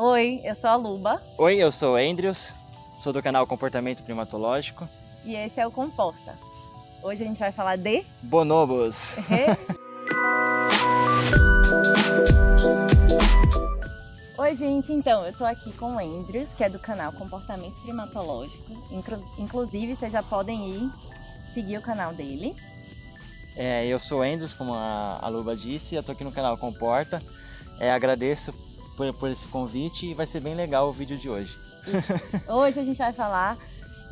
Oi, eu sou a Luba. Oi, eu sou o Andrews, sou do canal Comportamento Primatológico. E esse é o Comporta. Hoje a gente vai falar de... bonobos. Oi, gente, então, eu tô aqui com o Andrews, que é do canal Comportamento Primatológico. Inclusive, vocês já podem ir seguir o canal dele. Eu sou o Andrews, como a Luba disse, eu tô aqui no canal Comporta. Agradeço por esse convite e vai ser bem legal o vídeo de hoje. Hoje a gente vai falar,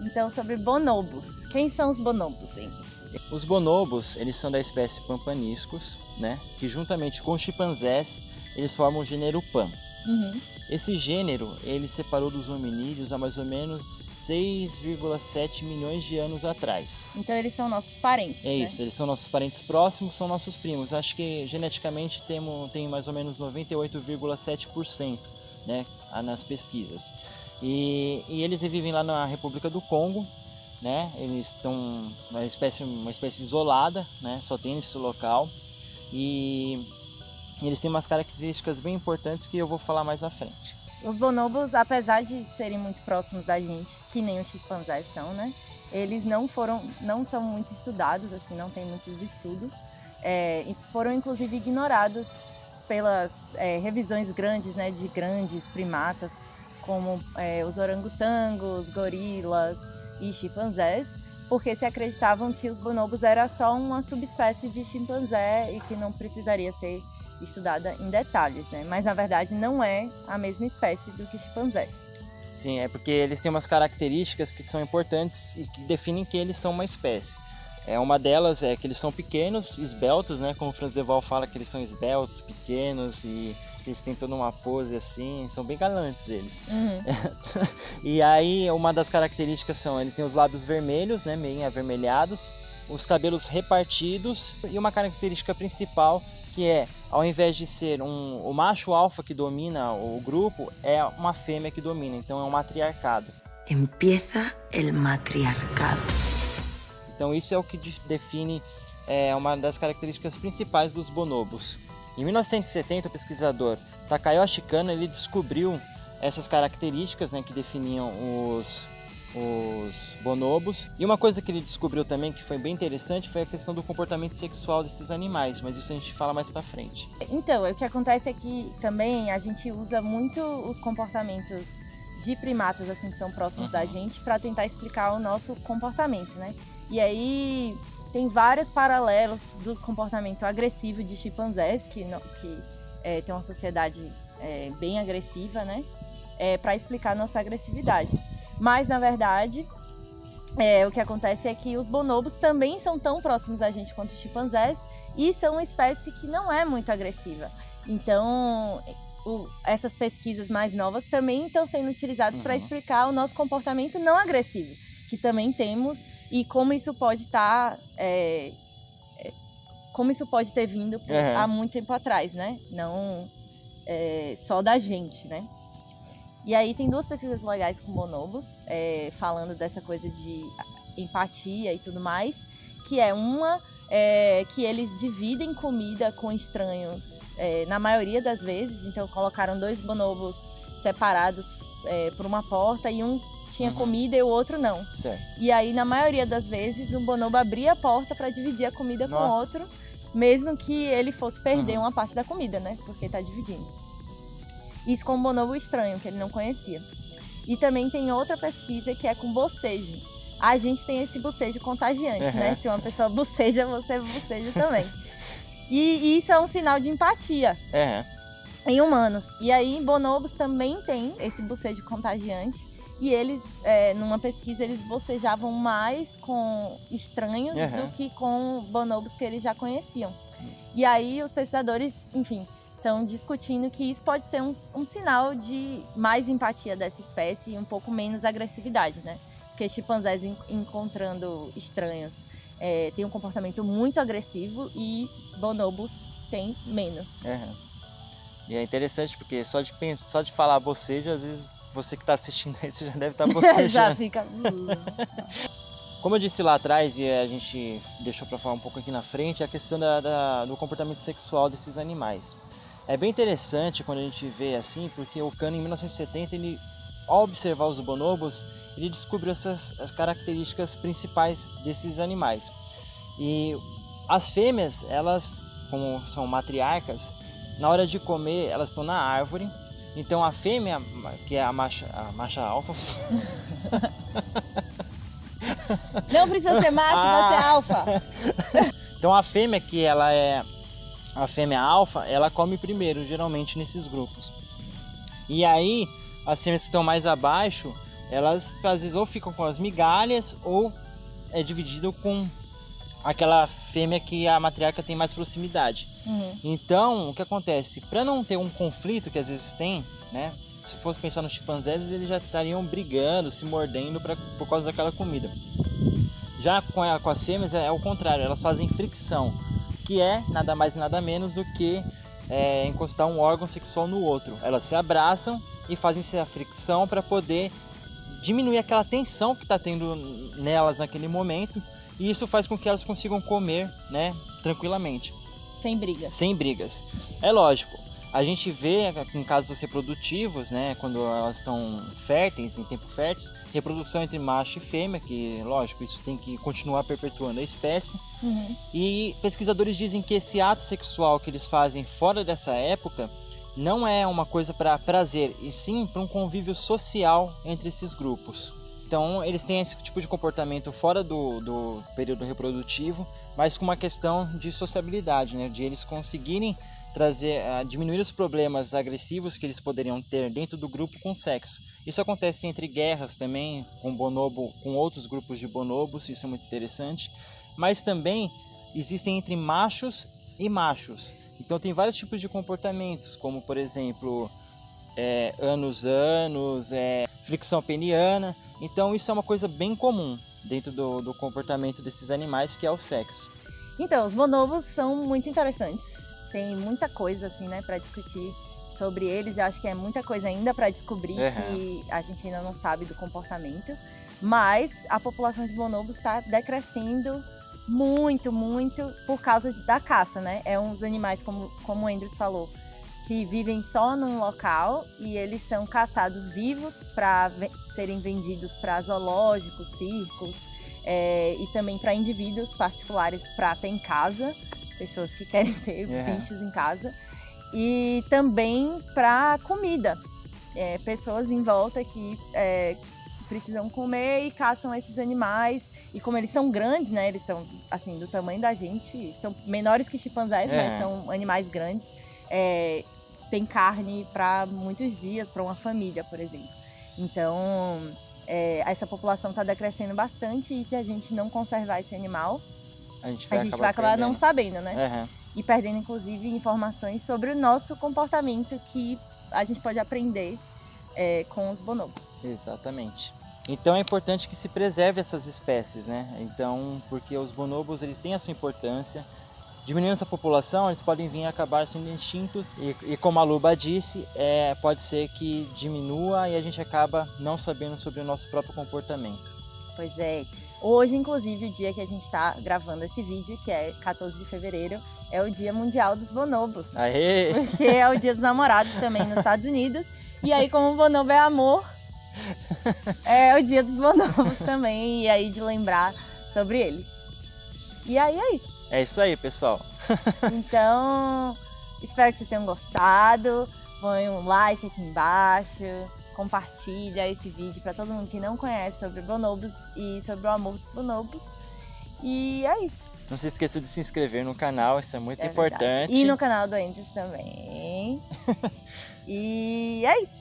então, sobre bonobos. Quem são os bonobos, Andrews? Os bonobos, eles são da espécie Pampaniscos, né? Que juntamente com os chimpanzés, eles formam o gênero Pan. Esse gênero, ele separou dos hominídeos há mais ou menos 6,7 milhões de anos atrás. Então eles são nossos parentes, né? Isso, eles são nossos parentes próximos, são nossos primos. Acho que geneticamente tem mais ou menos 98,7%, né, nas pesquisas. E eles vivem lá na República do Congo, né? Eles estão uma espécie isolada, né? Só tem nesse local. E eles têm umas características bem importantes que eu vou falar mais à frente. Os bonobos, apesar de serem muito próximos da gente, que nem os chimpanzés são, né? Eles não são muito estudados, assim, não tem muitos estudos, e foram inclusive ignorados pelas revisões grandes, né, de grandes primatas, como os orangotangos, gorilas e chimpanzés, porque se acreditavam que os bonobos era só uma subespécie de chimpanzé e que não precisaria ser estudada em detalhes, né? Mas na verdade não é a mesma espécie do que chimpanzé. Sim, é porque eles têm umas características que são importantes e que definem que eles são uma espécie. Uma delas é que eles são pequenos, esbeltos, né? Como o Franzeval fala que eles são esbeltos, pequenos e eles têm toda uma pose assim, são bem galantes eles. E aí uma das características são, ele tem os lábios vermelhos, né? Meio avermelhados, os cabelos repartidos e uma característica principal que ao invés de ser o macho alfa que domina o grupo, é uma fêmea que domina, então é um matriarcado. Empieza el matriarcado. Então isso é o que define uma das características principais dos bonobos. Em 1970, o pesquisador Takayoshi Kano ele descobriu essas características, né, que definiam os bonobos. E uma coisa que ele descobriu também que foi bem interessante foi a questão do comportamento sexual desses animais, mas isso a gente fala mais pra frente. Então, o que acontece é que também a gente usa muito os comportamentos de primatas assim que são próximos da gente para tentar explicar o nosso comportamento, né? E aí tem vários paralelos do comportamento agressivo de chimpanzés, que tem uma sociedade bem agressiva, né? Para explicar a nossa agressividade. Mas, na verdade, o que acontece é que os bonobos também são tão próximos da gente quanto os chimpanzés e são uma espécie que não é muito agressiva. Então, essas pesquisas mais novas também estão sendo utilizadas para explicar o nosso comportamento não agressivo, que também temos, e como isso pode estar... como isso pode ter vindo há muito tempo atrás, né? Não só da gente, né? E aí tem duas pesquisas legais com bonobos, falando dessa coisa de empatia e tudo mais, que uma que eles dividem comida com estranhos na maioria das vezes. Então colocaram dois bonobos separados por uma porta e um tinha comida e o outro não. Certo. E aí na maioria das vezes um bonobo abria a porta para dividir a comida com o outro, mesmo que ele fosse perder uma parte da comida, né? Porque tá dividindo. Isso com um bonobo estranho, que ele não conhecia. E também tem outra pesquisa que é com bocejo. A gente tem esse bocejo contagiante, né? Se uma pessoa boceja, você boceja também. E isso é um sinal de empatia em humanos. E aí, em bonobos também tem esse bocejo contagiante. E eles, numa pesquisa, eles bocejavam mais com estranhos do que com bonobos que eles já conheciam. E aí, os pesquisadores, enfim... estão discutindo que isso pode ser um sinal de mais empatia dessa espécie e um pouco menos agressividade, né? Porque chimpanzés encontrando estranhos têm um comportamento muito agressivo e bonobos têm menos. E é interessante porque só de falar bocejo, às vezes você que está assistindo aí, você já deve estar bocejando. Já fica... Como eu disse lá atrás, e a gente deixou para falar um pouco aqui na frente, é a questão do comportamento sexual desses animais. É bem interessante quando a gente vê assim, porque o Cano em 1970, ele, ao observar os bonobos, ele descobriu as características principais desses animais. E as fêmeas, elas, como são matriarcas, na hora de comer, elas estão na árvore. Então a fêmea, que é a macha alfa... Não precisa ser macho pra ser alfa. Então a fêmea, que ela é a fêmea alfa, ela come primeiro, geralmente nesses grupos. E aí, as fêmeas que estão mais abaixo, elas às vezes ou ficam com as migalhas, ou é dividido com aquela fêmea que a matriarca tem mais proximidade. Então, o que acontece? Para não ter um conflito que às vezes tem, né? Se fosse pensar nos chimpanzés, eles já estariam brigando, se mordendo por causa daquela comida. Já com as fêmeas é o contrário, elas fazem fricção, que é nada mais e nada menos do que encostar um órgão sexual no outro. Elas se abraçam e fazem essa fricção para poder diminuir aquela tensão que está tendo nelas naquele momento, e isso faz com que elas consigam comer, né, tranquilamente. Sem brigas. Sem brigas. É lógico, a gente vê em casos reprodutivos, né, quando elas estão férteis, em tempo férteis, reprodução entre macho e fêmea, que lógico, isso tem que continuar perpetuando a espécie. E pesquisadores dizem que esse ato sexual que eles fazem fora dessa época não é uma coisa para prazer, e sim para um convívio social entre esses grupos. Então eles têm esse tipo de comportamento fora do período reprodutivo, mas com uma questão de sociabilidade, né, de eles conseguirem diminuir os problemas agressivos que eles poderiam ter dentro do grupo com sexo. Isso acontece entre guerras também, com bonobo, com outros grupos de bonobos, isso é muito interessante. Mas também existem entre machos e machos. Então tem vários tipos de comportamentos, como por exemplo, ânus, fricção peniana. Então isso é uma coisa bem comum dentro do comportamento desses animais, que é o sexo. Então, os bonobos são muito interessantes. Tem muita coisa assim, né, para discutir sobre eles. Eu acho que é muita coisa ainda para descobrir que a gente ainda não sabe do comportamento. Mas a população de bonobos está decrescendo muito, muito por causa da caça, né? É uns animais, como o Andrews falou, que vivem só num local e eles são caçados vivos para serem vendidos para zoológicos, circos, e também para indivíduos particulares para ter em casa. Pessoas que querem ter bichos em casa, e também para comida. Pessoas em volta que precisam comer e caçam esses animais, e como eles são grandes, né, eles são assim do tamanho da gente, são menores que chimpanzés, mas são animais grandes, tem carne para muitos dias, para uma família, por exemplo. Então essa população está decrescendo bastante, e se a gente não conservar esse animal, a gente vai acabar não sabendo, né? E perdendo, inclusive, informações sobre o nosso comportamento que a gente pode aprender com os bonobos. Exatamente. Então é importante que se preserve essas espécies, né? Então, porque os bonobos, eles têm a sua importância. Diminuindo essa população, eles podem vir a acabar sendo extintos. E como a Luba disse, pode ser que diminua e a gente acaba não sabendo sobre o nosso próprio comportamento. Pois é. Hoje, inclusive, o dia que a gente está gravando esse vídeo, que é 14 de fevereiro, é o Dia Mundial dos Bonobos. Aê! Porque é o Dia dos Namorados também nos Estados Unidos. E aí, como o bonobo é amor, é o Dia dos Bonobos também. E aí, de lembrar sobre eles. E aí, é isso. É isso aí, pessoal. Então, espero que vocês tenham gostado. Põe um like aqui embaixo. Compartilha esse vídeo para todo mundo que não conhece sobre bonobos e sobre o amor dos bonobos. E é isso. Não se esqueça de se inscrever no canal, isso é muito importante. Verdade. E no canal do Andrews também. E é isso.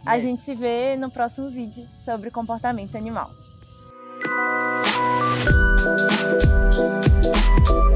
A gente se vê no próximo vídeo sobre comportamento animal.